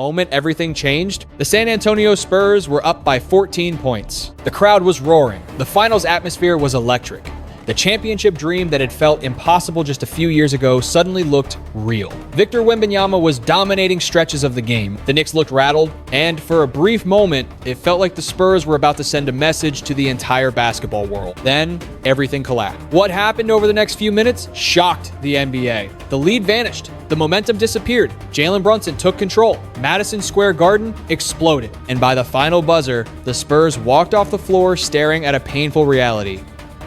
moment everything changed? The San Antonio Spurs were up by 14 points. The crowd was roaring. The finals atmosphere was electric. The championship dream that had felt impossible just a few years ago suddenly looked real. Victor Wembanyama was dominating stretches of the game. The Knicks looked rattled, and for a brief moment, it felt like the Spurs were about to send a message to the entire basketball world. Then, everything collapsed. What happened over the next few minutes shocked the NBA. The lead vanished. The momentum disappeared. Jalen Brunson took control. Madison Square Garden exploded. And by the final buzzer, the Spurs walked off the floor staring at a painful reality.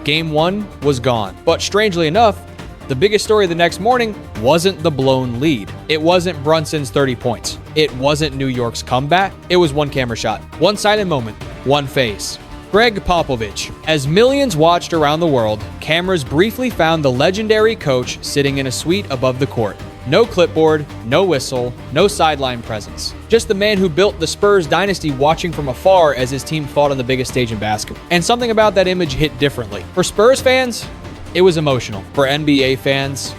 Game 1 was gone. But strangely enough, the biggest story the next morning wasn't the blown lead. It wasn't Brunson's 30 points. It wasn't New York's comeback. It was one camera shot, one-sided moment, one face. Gregg Popovich. As millions watched around the world, cameras briefly found the legendary coach sitting in a suite above the court. No clipboard, no whistle, no sideline presence. Just the man who built the Spurs dynasty watching from afar as his team fought on the biggest stage in basketball. And something about that image hit differently. For Spurs fans, it was emotional. For NBA fans,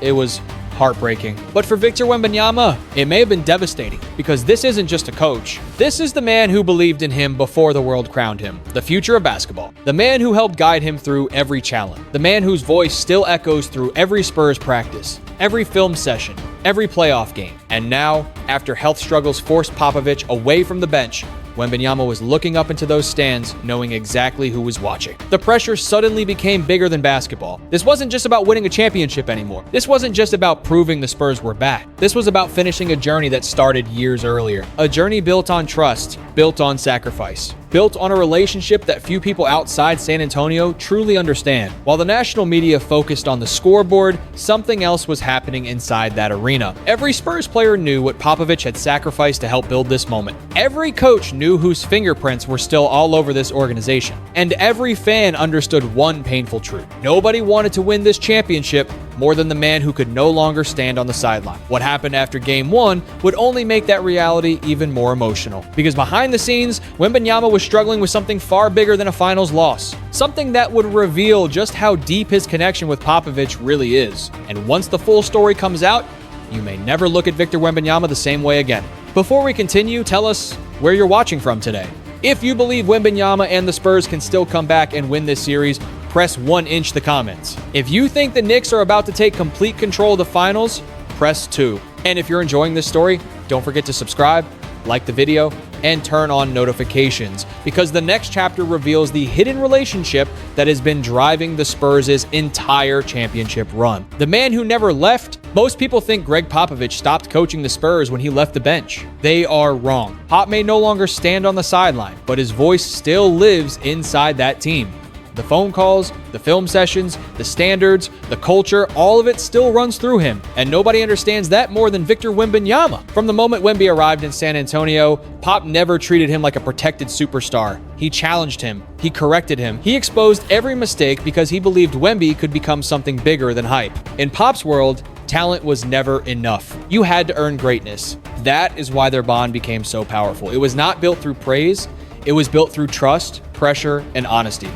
it was heartbreaking. But for Victor Wembanyama, it may have been devastating because this isn't just a coach. This is the man who believed in him before the world crowned him, the future of basketball. The man who helped guide him through every challenge. The man whose voice still echoes through every Spurs practice, every film session, every playoff game. And now, after health struggles forced Popovich away from the bench, Wembanyama was looking up into those stands, knowing exactly who was watching. The pressure suddenly became bigger than basketball. This wasn't just about winning a championship anymore. This wasn't just about proving the Spurs were back. This was about finishing a journey that started years earlier. A journey built on trust, built on sacrifice, built on a relationship that few people outside San Antonio truly understand. While the national media focused on the scoreboard, something else was happening inside that arena. Every Spurs player knew what Popovich had sacrificed to help build this moment. Every coach knew whose fingerprints were still all over this organization. And every fan understood one painful truth. Nobody wanted to win this championship more than the man who could no longer stand on the sideline. What happened after Game 1 would only make that reality even more emotional. Because behind the scenes, Wembanyama was struggling with something far bigger than a finals loss. Something that would reveal just how deep his connection with Popovich really is. And once the full story comes out, you may never look at Victor Wembanyama the same way again. Before we continue, tell us where you're watching from today. If you believe Wembanyama and the Spurs can still come back and win this series, press 1-inch the comments. If you think the Knicks are about to take complete control of the finals, press 2. And if you're enjoying this story, don't forget to subscribe, like the video, and turn on notifications, because the next chapter reveals the hidden relationship that has been driving the Spurs' entire championship run. The man who never left. Most people think Gregg Popovich stopped coaching the Spurs when he left the bench. They are wrong. Pop may no longer stand on the sideline, but his voice still lives inside that team. The phone calls, the film sessions, the standards, the culture, all of it still runs through him. And nobody understands that more than Victor Wembanyama. From the moment Wemby arrived in San Antonio, Pop never treated him like a protected superstar. He challenged him. He corrected him. He exposed every mistake because he believed Wemby could become something bigger than hype. In Pop's world, talent was never enough. You had to earn greatness. That is why their bond became so powerful. It was not built through praise. It was built through trust, pressure, and honesty.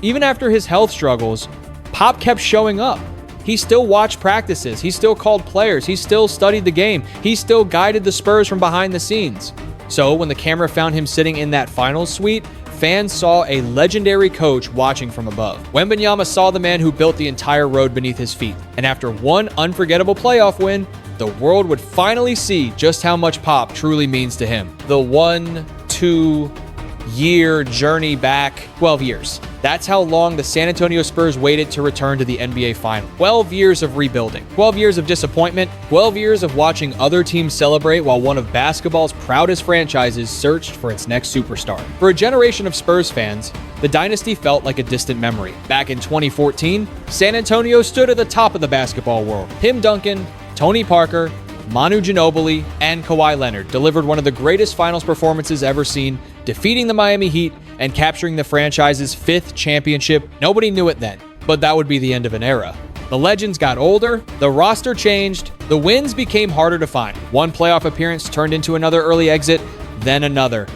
Even after his health struggles, Pop kept showing up. He still watched practices. He still called players. He still studied the game. He still guided the Spurs from behind the scenes. So when the camera found him sitting in that finals suite, fans saw a legendary coach watching from above. Wembanyama saw the man who built the entire road beneath his feet. And after one unforgettable playoff win, the world would finally see just how much Pop truly means to him. The 1-2 year journey back, 12 years. That's how long the San Antonio Spurs waited to return to the NBA Final. 12 years of rebuilding, 12 years of disappointment, 12 years of watching other teams celebrate while one of basketball's proudest franchises searched for its next superstar. For a generation of Spurs fans, the dynasty felt like a distant memory. Back in 2014, San Antonio stood at the top of the basketball world. Tim Duncan, Tony Parker, Manu Ginobili, and Kawhi Leonard delivered one of the greatest finals performances ever seen, defeating the Miami Heat and capturing the franchise's 5th championship. Nobody knew it then, but that would be the end of an era. The legends got older, the roster changed, the wins became harder to find. One playoff appearance turned into another early exit, then another.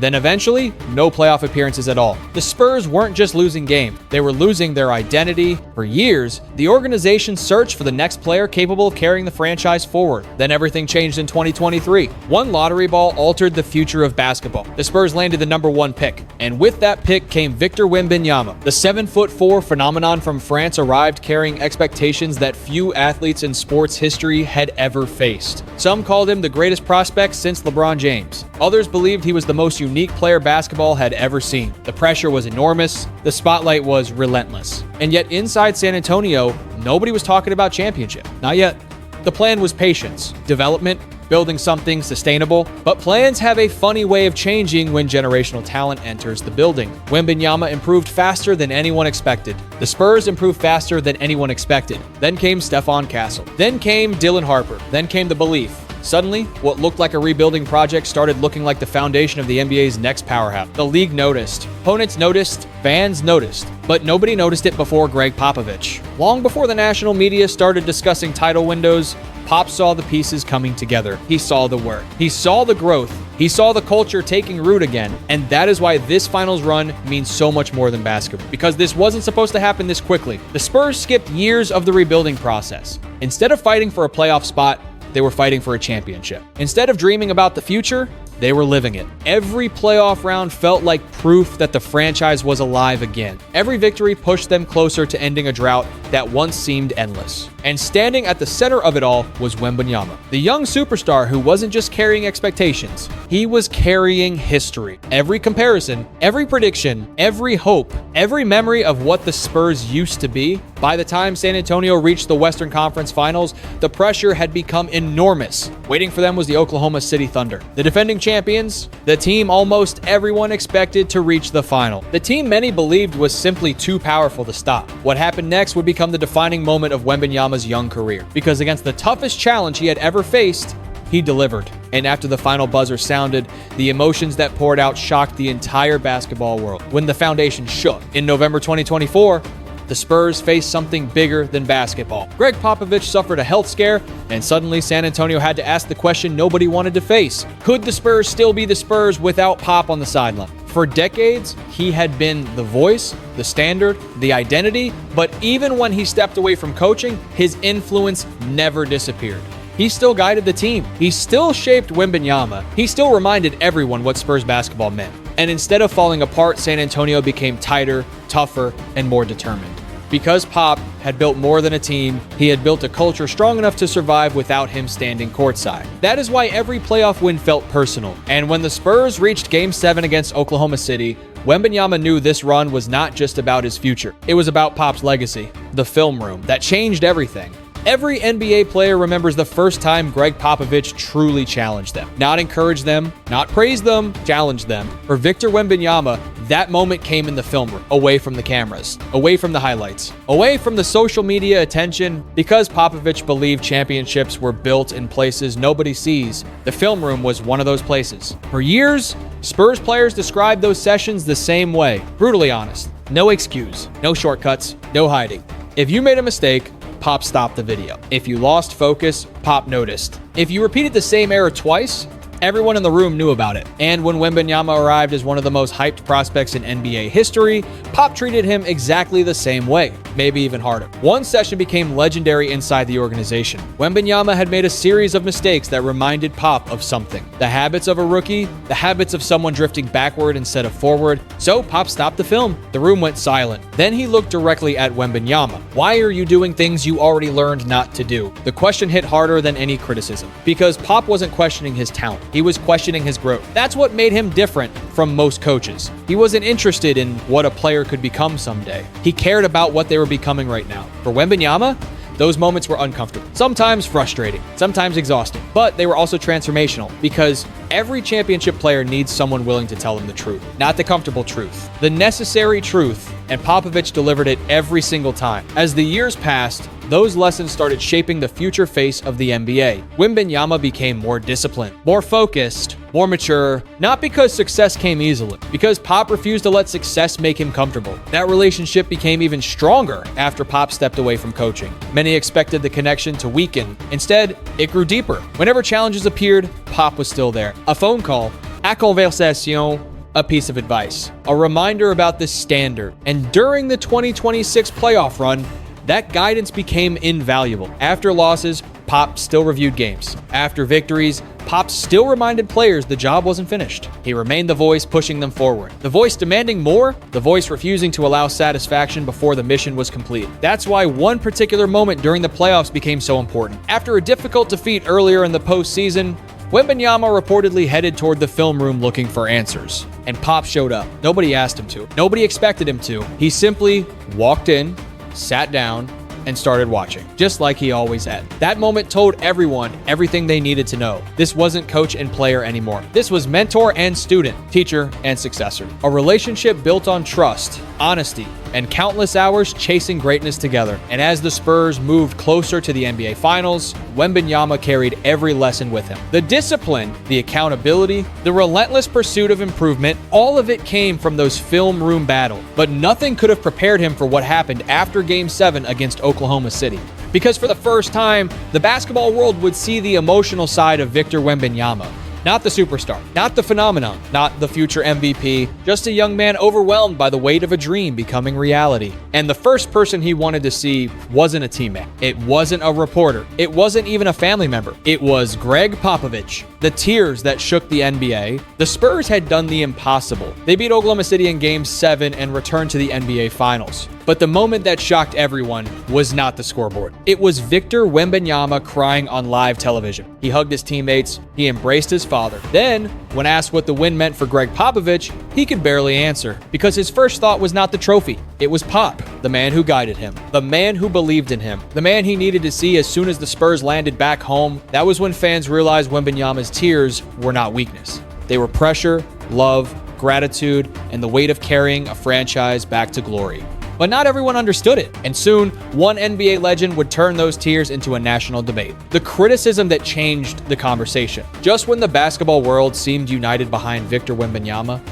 Then eventually, no playoff appearances at all. The Spurs weren't just losing games, they were losing their identity. For years, the organization searched for the next player capable of carrying the franchise forward. Then everything changed in 2023. One lottery ball altered the future of basketball. The Spurs landed the #1 pick, and with that pick came Victor Wembanyama. The 7'4" phenomenon from France arrived carrying expectations that few athletes in sports history had ever faced. Some called him the greatest prospect since LeBron James. Others believed he was the most unique player basketball had ever seen. The pressure was enormous, the spotlight was relentless. And yet inside San Antonio, nobody was talking about championship. Not yet. The plan was patience, development, building something sustainable. But plans have a funny way of changing when generational talent enters the building. Wembanyama improved faster than anyone expected. The Spurs improved faster than anyone expected. Then came Stephon Castle. Then came Dylan Harper. Then came the belief. Suddenly, what looked like a rebuilding project started looking like the foundation of the NBA's next powerhouse. The league noticed. Opponents noticed. Fans noticed. But nobody noticed it before Gregg Popovich. Long before the national media started discussing title windows, Pop saw the pieces coming together. He saw the work. He saw the growth. He saw the culture taking root again. And that is why this finals run means so much more than basketball. Because this wasn't supposed to happen this quickly. The Spurs skipped years of the rebuilding process. Instead of fighting for a playoff spot, they were fighting for a championship. Instead of dreaming about the future, they were living it. Every playoff round felt like proof that the franchise was alive again. Every victory pushed them closer to ending a drought that once seemed endless. And standing at the center of it all was Wembanyama, the young superstar who wasn't just carrying expectations, he was carrying history. Every comparison, every prediction, every hope, every memory of what the Spurs used to be. By the time San Antonio reached the Western Conference Finals, the pressure had become enormous. Waiting for them was the Oklahoma City Thunder, the defending champions, the team almost everyone expected to reach the final. The team many believed was simply too powerful to stop. What happened next would become the defining moment of Wembanyama's young career, because against the toughest challenge he had ever faced, he delivered. And after the final buzzer sounded, the emotions that poured out shocked the entire basketball world. When the foundation shook in November 2024, the Spurs faced something bigger than basketball. Gregg Popovich suffered a health scare, and suddenly San Antonio had to ask the question nobody wanted to face. Could the Spurs still be the Spurs without Pop on the sideline? For decades, he had been the voice, the standard, the identity, but even when he stepped away from coaching, his influence never disappeared. He still guided the team. He still shaped Wembanyama. He still reminded everyone what Spurs basketball meant. And instead of falling apart, San Antonio became tighter, tougher, and more determined. Because Pop had built more than a team, he had built a culture strong enough to survive without him standing courtside. That is why every playoff win felt personal. And when the Spurs reached Game 7 against Oklahoma City, Wembanyama knew this run was not just about his future. It was about Pop's legacy, the film room, that changed everything. Every NBA player remembers the first time Gregg Popovich truly challenged them. Not encouraged them, not praised them, challenged them. For Victor Wembanyama, that moment came in the film room, away from the cameras, away from the highlights, away from the social media attention. Because Popovich believed championships were built in places nobody sees, the film room was one of those places. For years, Spurs players described those sessions the same way, brutally honest. No excuse, no shortcuts, no hiding. If you made a mistake, Pop stopped the video. If you lost focus, Pop noticed. If you repeated the same error twice, everyone in the room knew about it. And when Wembanyama arrived as one of the most hyped prospects in NBA history, Pop treated him exactly the same way, maybe even harder. One session became legendary inside the organization. Wembanyama had made a series of mistakes that reminded Pop of something. The habits of a rookie, the habits of someone drifting backward instead of forward. So Pop stopped the film. The room went silent. Then he looked directly at Wembanyama. Why are you doing things you already learned not to do? The question hit harder than any criticism, because Pop wasn't questioning his talent. He was questioning his growth. That's what made him different from most coaches. He wasn't interested in what a player could become someday. He cared about what they were becoming right now. For Wembanyama, those moments were uncomfortable, sometimes frustrating, sometimes exhausting, but they were also transformational because every championship player needs someone willing to tell them the truth, not the comfortable truth, the necessary truth, and Popovich delivered it every single time. As the years passed, those lessons started shaping the future face of the NBA. Wembanyama became more disciplined, more focused, more mature, not because success came easily, because Pop refused to let success make him comfortable. That relationship became even stronger after Pop stepped away from coaching. Many expected the connection to weaken. Instead, it grew deeper. Whenever challenges appeared, Pop was still there. A phone call, a conversation, a piece of advice, a reminder about the standard. And during the 2026 playoff run, that guidance became invaluable. After losses, Pop still reviewed games. After victories, Pop still reminded players the job wasn't finished. He remained the voice pushing them forward. The voice demanding more, the voice refusing to allow satisfaction before the mission was complete. That's why one particular moment during the playoffs became so important. After a difficult defeat earlier in the postseason, Wembanyama reportedly headed toward the film room looking for answers. And Pop showed up. Nobody asked him to. Nobody expected him to. He simply walked in, sat down, and started watching, just like he always had. That moment told everyone everything they needed to know. This wasn't coach and player anymore. This was mentor and student, teacher and successor. A relationship built on trust, honesty, and countless hours chasing greatness together. And as the Spurs moved closer to the NBA Finals, Wembanyama carried every lesson with him. The discipline, the accountability, the relentless pursuit of improvement, all of it came from those film room battles. But nothing could have prepared him for what happened after Game 7 against Oklahoma City. Because for the first time, the basketball world would see the emotional side of Victor Wembanyama. Not the superstar, not the phenomenon, not the future MVP, just a young man overwhelmed by the weight of a dream becoming reality. And the first person he wanted to see wasn't a teammate. It wasn't a reporter. It wasn't even a family member. It was Gregg Popovich. The tears that shook the NBA. The Spurs had done the impossible. They beat Oklahoma City in Game 7 and returned to the NBA Finals. But the moment that shocked everyone was not the scoreboard. It was Victor Wembanyama crying on live television. He hugged his teammates. He embraced his father. Then, when asked what the win meant for Gregg Popovich, he could barely answer because his first thought was not the trophy. It was Pop, the man who guided him, the man who believed in him, the man he needed to see as soon as the Spurs landed back home. That was when fans realized Wembanyama's tears were not weakness. They were pressure, love, gratitude, and the weight of carrying a franchise back to glory. But not everyone understood it, and soon, one NBA legend would turn those tears into a national debate. The criticism that changed the conversation. Just when the basketball world seemed united behind Victor Wembanyama,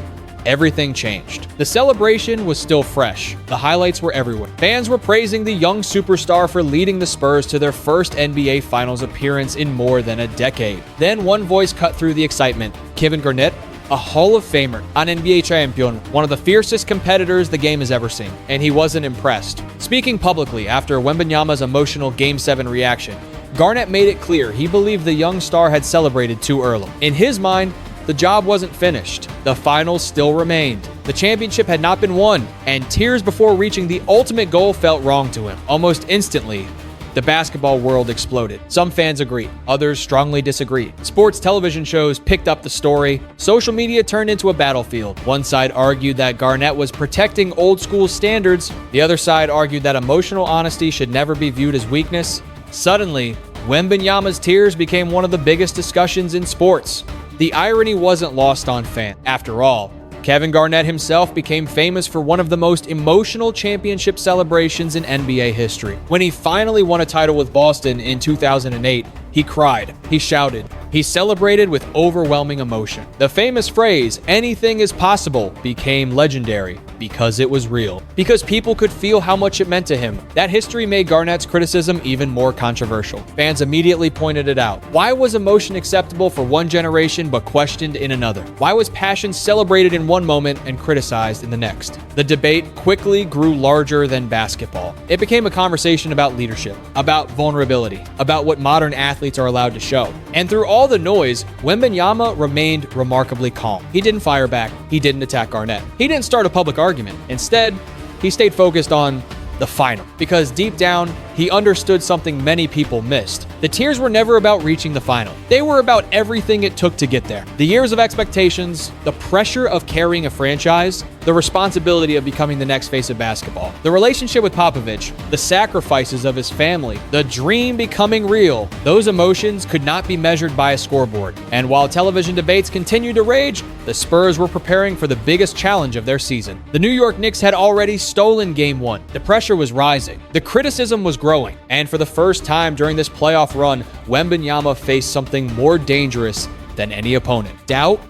everything changed. The celebration was still fresh. The highlights were everywhere. Fans were praising the young superstar for leading the Spurs to their first NBA Finals appearance in more than a decade. Then one voice cut through the excitement. Kevin Garnett, a Hall of Famer, an NBA champion, one of the fiercest competitors the game has ever seen, and he wasn't impressed. Speaking publicly after Wembanyama's emotional Game 7 reaction, Garnett made it clear he believed the young star had celebrated too early. In his mind, the job wasn't finished. The finals still remained. The championship had not been won, and tears before reaching the ultimate goal felt wrong to him. Almost instantly, the basketball world exploded. Some fans agreed, others strongly disagreed. Sports television shows picked up the story. Social media turned into a battlefield. One side argued that Garnett was protecting old school standards. The other side argued that emotional honesty should never be viewed as weakness. Suddenly, Wembanyama's tears became one of the biggest discussions in sports. The irony wasn't lost on fans. After all, Kevin Garnett himself became famous for one of the most emotional championship celebrations in NBA history. When he finally won a title with Boston in 2008, he cried, he shouted, he celebrated with overwhelming emotion. The famous phrase, "anything is possible," became legendary because it was real. Because people could feel how much it meant to him. That history made Garnett's criticism even more controversial. Fans immediately pointed it out. Why was emotion acceptable for one generation but questioned in another? Why was passion celebrated in one moment and criticized in the next? The debate quickly grew larger than basketball. It became a conversation about leadership, about vulnerability, about what modern athletes are allowed to show. And through all the noise, Wembanyama remained remarkably calm. He didn't fire back. He didn't attack Garnett. He didn't start a public argument. Instead, he stayed focused on the final. Because deep down, he understood something many people missed. The tears were never about reaching the final. They were about everything it took to get there. The years of expectations, the pressure of carrying a franchise, the responsibility of becoming the next face of basketball, the relationship with Popovich, the sacrifices of his family, the dream becoming real. Those emotions could not be measured by a scoreboard. And while television debates continued to rage, the Spurs were preparing for the biggest challenge of their season. The New York Knicks had already stolen Game 1. The pressure was rising. The criticism was growing. And for the first time during this playoff run, Wembanyama faced something more dangerous than any opponent. Doubt,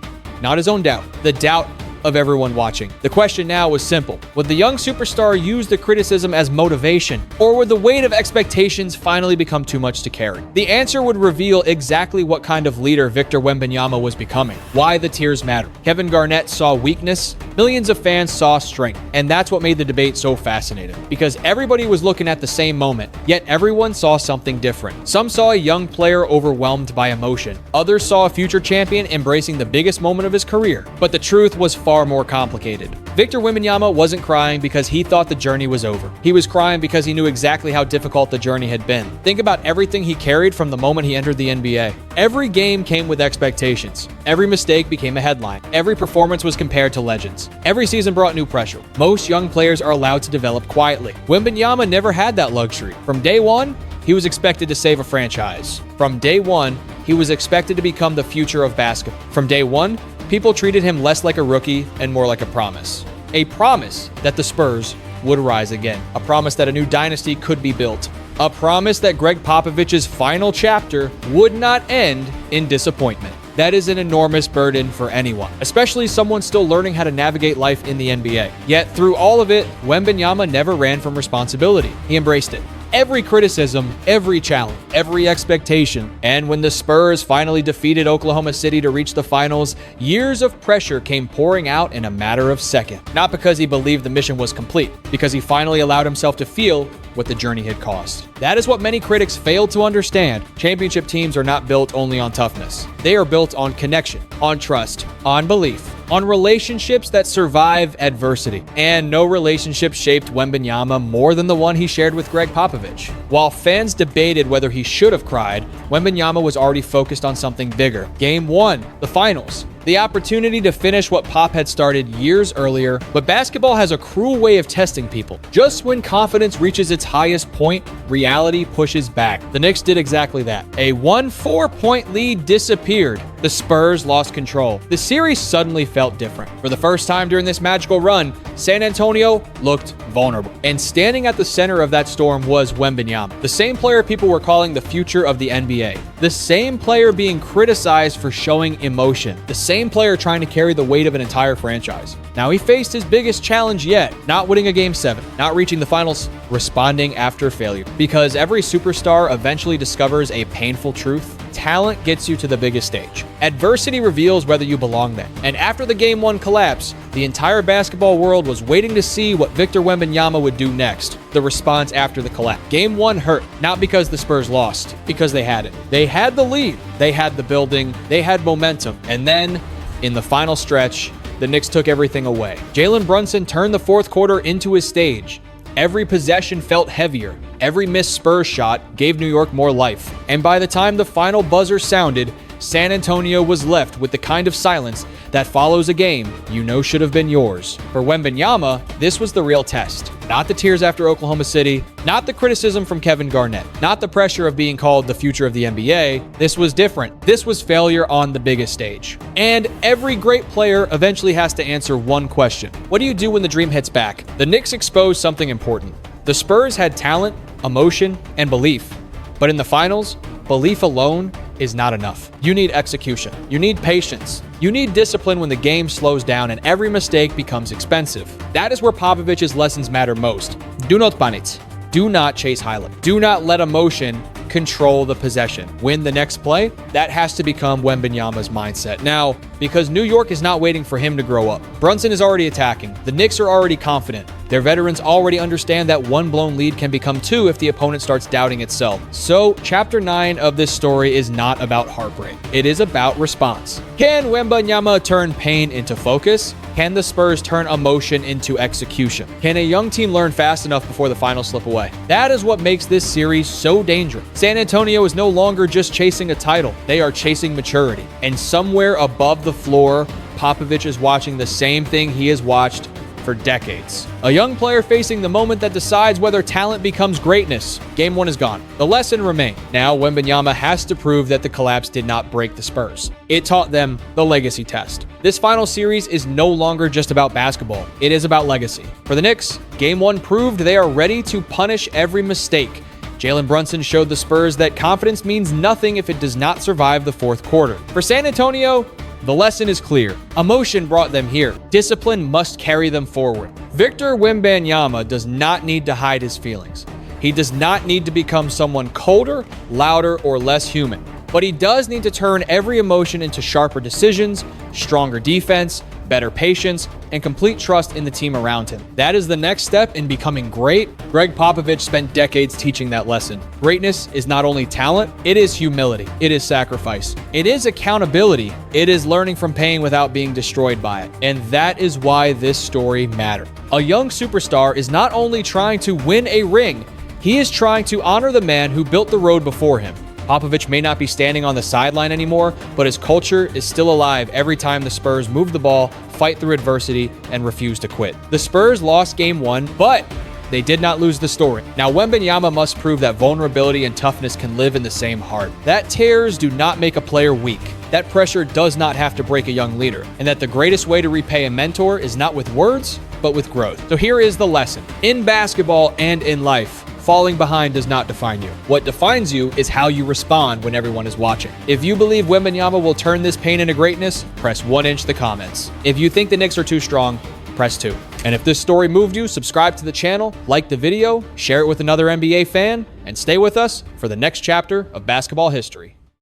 not his own doubt. The doubt of everyone watching. The question now was simple. Would the young superstar use the criticism as motivation, or would the weight of expectations finally become too much to carry? The answer would reveal exactly what kind of leader Victor Wembanyama was becoming, why the tears matter. Kevin Garnett saw weakness, millions of fans saw strength, and that's what made the debate so fascinating, because everybody was looking at the same moment, yet everyone saw something different. Some saw a young player overwhelmed by emotion. Others saw a future champion embracing the biggest moment of his career. But the truth was far more complicated. Victor Wembanyama wasn't crying because he thought the journey was over. He was crying because he knew exactly how difficult the journey had been. Think about everything he carried from the moment he entered the NBA. Every game came with expectations. Every mistake became a headline. Every performance was compared to legends. Every season brought new pressure. Most young players are allowed to develop quietly. Wembanyama never had that luxury. From day one, he was expected to save a franchise. From day one, he was expected to become the future of basketball. From day one, people treated him less like a rookie and more like a promise. A promise that the Spurs would rise again. A promise that a new dynasty could be built. A promise that Gregg Popovich's final chapter would not end in disappointment. That is an enormous burden for anyone, especially someone still learning how to navigate life in the NBA. Yet through all of it, Wembanyama never ran from responsibility. He embraced it. Every criticism, every challenge, every expectation. And when the Spurs finally defeated Oklahoma City to reach the finals, years of pressure came pouring out in a matter of seconds. Not because he believed the mission was complete, because he finally allowed himself to feel what the journey had cost. That is what many critics fail to understand. Championship teams are not built only on toughness. They are built on connection, on trust, on belief, on relationships that survive adversity. And no relationship shaped Wembanyama more than the one he shared with Gregg Popovich. While fans debated whether he should have cried, Wembanyama was already focused on something bigger. Game 1, the finals. The opportunity to finish what Pop had started years earlier, but basketball has a cruel way of testing people. Just when confidence reaches its highest point, reality pushes back. The Knicks did exactly that. A 1-4-point lead disappeared. The Spurs lost control. The series suddenly felt different. For the first time during this magical run, San Antonio looked vulnerable. And standing at the center of that storm was Wembanyama, the same player people were calling the future of the NBA. The same player being criticized for showing emotion. The same player trying to carry the weight of an entire franchise. Now he faced his biggest challenge yet, not winning a Game 7, not reaching the finals, responding after failure. Because every superstar eventually discovers a painful truth. Talent gets you to the biggest stage. Adversity reveals whether you belong there. And after the Game 1 collapse, the entire basketball world was waiting to see what Victor Wembanyama would do next. The response after the collapse. Game 1 hurt, not because the Spurs lost, because they had it. They had the lead, they had the building, they had momentum. And then, in the final stretch, the Knicks took everything away. Jalen Brunson turned the fourth quarter into his stage. Every possession felt heavier. Every missed Spurs shot gave New York more life. And by the time the final buzzer sounded, San Antonio was left with the kind of silence that follows a game you know should have been yours. For Wembanyama, this was the real test. Not the tears after Oklahoma City, not the criticism from Kevin Garnett, not the pressure of being called the future of the NBA. This was different. This was failure on the biggest stage. And every great player eventually has to answer one question. What do you do when the dream hits back? The Knicks exposed something important. The Spurs had talent, emotion, and belief. But in the finals, belief alone is not enough. You need execution. You need patience. You need discipline when the game slows down and every mistake becomes expensive. That is where Popovich's lessons matter most. Do not panic. Do not chase highlight. Do not let emotion control the possession. Win the next play, that has to become Wembanyama's mindset. Now, because New York is not waiting for him to grow up. Brunson is already attacking. The Knicks are already confident. Their veterans already understand that one blown lead can become two if the opponent starts doubting itself. So, Chapter 9 of this story is not about heartbreak. It is about response. Can Wembanyama turn pain into focus? Can the Spurs turn emotion into execution? Can a young team learn fast enough before the finals slip away? That is what makes this series so dangerous. San Antonio is no longer just chasing a title. They are chasing maturity. And somewhere above the floor, Popovich is watching the same thing he has watched for decades. A young player facing the moment that decides whether talent becomes greatness. Game 1 is gone. The lesson remained. Now Wembanyama has to prove that the collapse did not break the Spurs. It taught them the legacy test. This final series is no longer just about basketball. It is about legacy. For the Knicks, Game 1 proved they are ready to punish every mistake. Jalen Brunson showed the Spurs that confidence means nothing if it does not survive the fourth quarter. For San Antonio, The lesson is clear. Emotion brought them here. Discipline must carry them forward. Victor Wembanyama does not need to hide his feelings. He does not need to become someone colder, louder, or less human. But he does need to turn every emotion into sharper decisions, stronger defense, better patience, and complete trust in the team around him. That is the next step in becoming great. Gregg Popovich spent decades teaching that lesson. Greatness is not only talent, it is humility, it is sacrifice, it is accountability, it is learning from pain without being destroyed by it. And that is why this story mattered. A young superstar is not only trying to win a ring, he is trying to honor the man who built the road before him. Popovich may not be standing on the sideline anymore, but his culture is still alive every time the Spurs move the ball, fight through adversity, and refuse to quit. The Spurs lost Game 1, but they did not lose the story. Now, Wembanyama must prove that vulnerability and toughness can live in the same heart. That tears do not make a player weak. That pressure does not have to break a young leader. And that the greatest way to repay a mentor is not with words, but with growth. So here is the lesson. In basketball and in life, falling behind does not define you. What defines you is how you respond when everyone is watching. If you believe Wembanyama will turn this pain into greatness, press 1" the comments. If you think the Knicks are too strong, press 2. And if this story moved you, subscribe to the channel, like the video, share it with another NBA fan, and stay with us for the next chapter of basketball history.